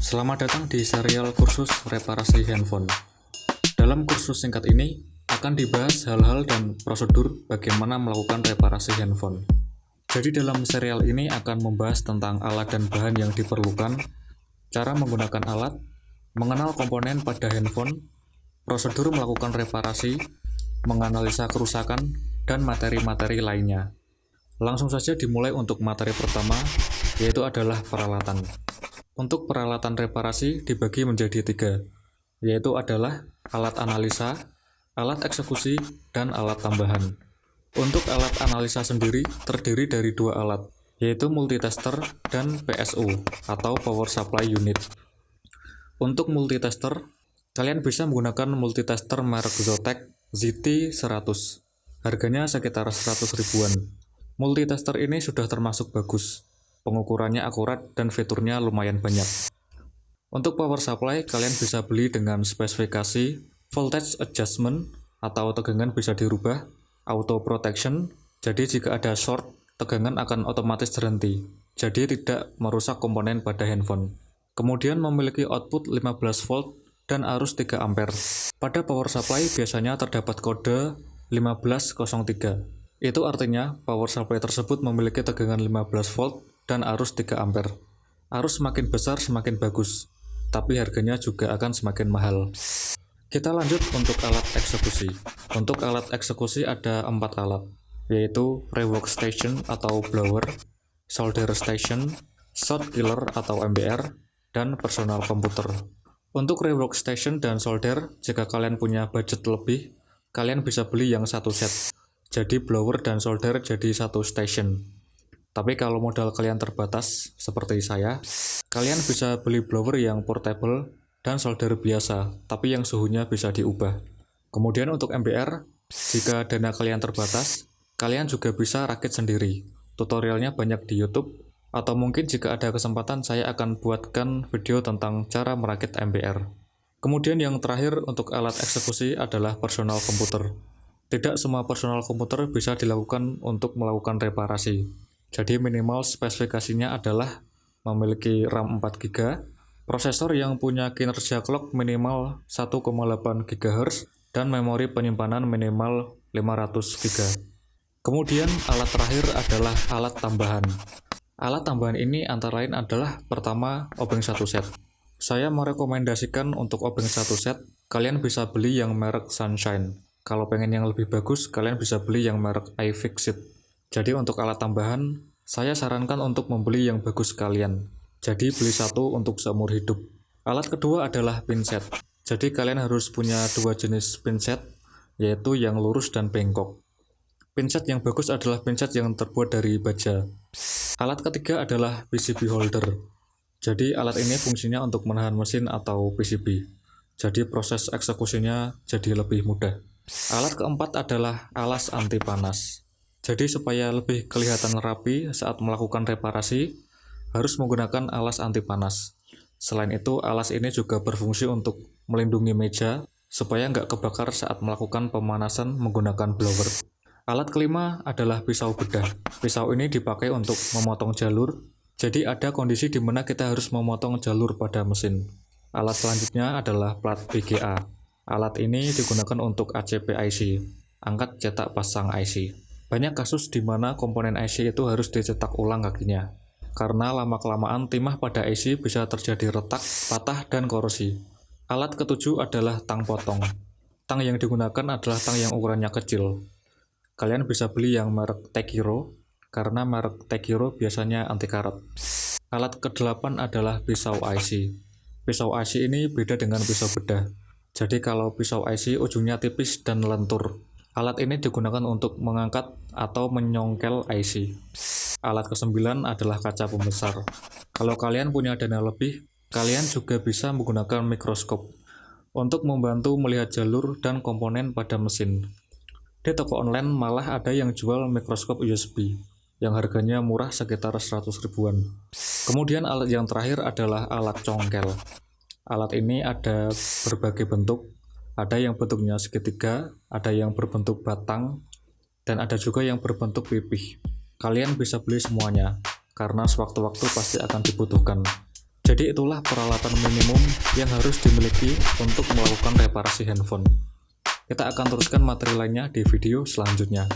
Selamat datang di serial kursus reparasi handphone. Dalam kursus singkat ini akan dibahas hal-hal dan prosedur bagaimana melakukan reparasi handphone. Jadi dalam serial ini akan membahas tentang alat dan bahan yang diperlukan, cara menggunakan alat, mengenal komponen pada handphone, prosedur melakukan reparasi, menganalisa kerusakan, dan materi-materi lainnya. Langsung saja dimulai untuk materi pertama, yaitu adalah peralatan. Untuk peralatan reparasi dibagi menjadi 3, yaitu adalah alat analisa, alat eksekusi, dan alat tambahan. Untuk alat analisa sendiri terdiri dari 2 alat, yaitu multitester dan PSU atau Power Supply Unit. Untuk multitester, kalian bisa menggunakan multitester merek Zotac ZT100. Harganya sekitar 100 ribuan. Multitester ini sudah termasuk bagus. Pengukurannya akurat dan fiturnya lumayan banyak. Untuk power supply, kalian bisa beli dengan spesifikasi voltage adjustment atau tegangan bisa dirubah, auto protection, jadi jika ada short, tegangan akan otomatis berhenti, jadi tidak merusak komponen pada handphone. Kemudian memiliki output 15 volt dan arus 3 ampere. Pada power supply biasanya terdapat kode 1503. Itu artinya power supply tersebut memiliki tegangan 15 volt dan arus 3 ampere. Arus semakin besar semakin bagus, tapi harganya juga akan semakin mahal. Kita lanjut untuk alat eksekusi. Untuk alat eksekusi ada 4 alat, yaitu rework station atau blower, solder station, shot killer atau MBR, dan personal komputer. Untuk rework station dan solder, jika kalian punya budget lebih, kalian bisa beli yang satu set. Jadi blower dan solder jadi satu station. Tapi kalau modal kalian terbatas, seperti saya, kalian bisa beli blower yang portable dan solder biasa, tapi yang suhunya bisa diubah. Kemudian untuk MBR, jika dana kalian terbatas, kalian juga bisa rakit sendiri. Tutorialnya banyak di YouTube, atau mungkin jika ada kesempatan saya akan buatkan video tentang cara merakit MBR. Kemudian yang terakhir untuk alat eksekusi adalah personal komputer. Tidak semua personal komputer bisa dilakukan untuk melakukan reparasi. Jadi minimal spesifikasinya adalah memiliki RAM 4 GB, prosesor yang punya kinerja clock minimal 1,8 GHz, dan memori penyimpanan minimal 500 GB. Kemudian alat terakhir adalah alat tambahan. Alat tambahan ini antara lain adalah pertama, obeng 1 set. Saya merekomendasikan untuk obeng 1 set, kalian bisa beli yang merek Sunshine. Kalau pengen yang lebih bagus, kalian bisa beli yang merek iFixit. Jadi untuk alat tambahan, saya sarankan untuk membeli yang bagus sekalian. Jadi beli satu untuk seumur hidup. Alat kedua adalah pinset. Jadi kalian harus punya 2 jenis pinset, yaitu yang lurus dan bengkok. Pinset yang bagus adalah pinset yang terbuat dari baja. Alat ketiga adalah PCB holder. Jadi alat ini fungsinya untuk menahan mesin atau PCB. Jadi proses eksekusinya jadi lebih mudah. Alat keempat adalah alas anti panas. Jadi supaya lebih kelihatan rapi saat melakukan reparasi, harus menggunakan alas anti panas. Selain itu, alas ini juga berfungsi untuk melindungi meja supaya nggak kebakar saat melakukan pemanasan menggunakan blower. Alat kelima adalah pisau bedah. Pisau ini dipakai untuk memotong jalur, jadi ada kondisi di mana kita harus memotong jalur pada mesin. Alat selanjutnya adalah plat BGA. Alat ini digunakan untuk ACP IC, angkat cetak pasang IC. Banyak kasus di mana komponen IC itu harus dicetak ulang kakinya. Karena lama-kelamaan timah pada IC bisa terjadi retak, patah, dan korosi. Alat ketujuh adalah tang potong. Tang yang digunakan adalah tang yang ukurannya kecil. Kalian bisa beli yang merek Tekiro, karena merek Tekiro biasanya anti karat. Alat ke-8 adalah pisau IC. Pisau IC ini beda dengan pisau bedah. Jadi kalau pisau IC ujungnya tipis dan lentur. Alat ini digunakan untuk mengangkat atau menyongkel IC. Alat ke-9 adalah kaca pembesar. Kalau kalian punya dana lebih, kalian juga bisa menggunakan mikroskop untuk membantu melihat jalur dan komponen pada mesin. Di toko online malah ada yang jual mikroskop USB, yang harganya murah sekitar 100 ribuan. Kemudian alat yang terakhir adalah alat congkel. Alat ini ada berbagai bentuk. Ada yang bentuknya segitiga, ada yang berbentuk batang, dan ada juga yang berbentuk pipih. Kalian bisa beli semuanya, karena sewaktu-waktu pasti akan dibutuhkan. Jadi itulah peralatan minimum yang harus dimiliki untuk melakukan reparasi handphone. Kita akan teruskan materi lainnya di video selanjutnya.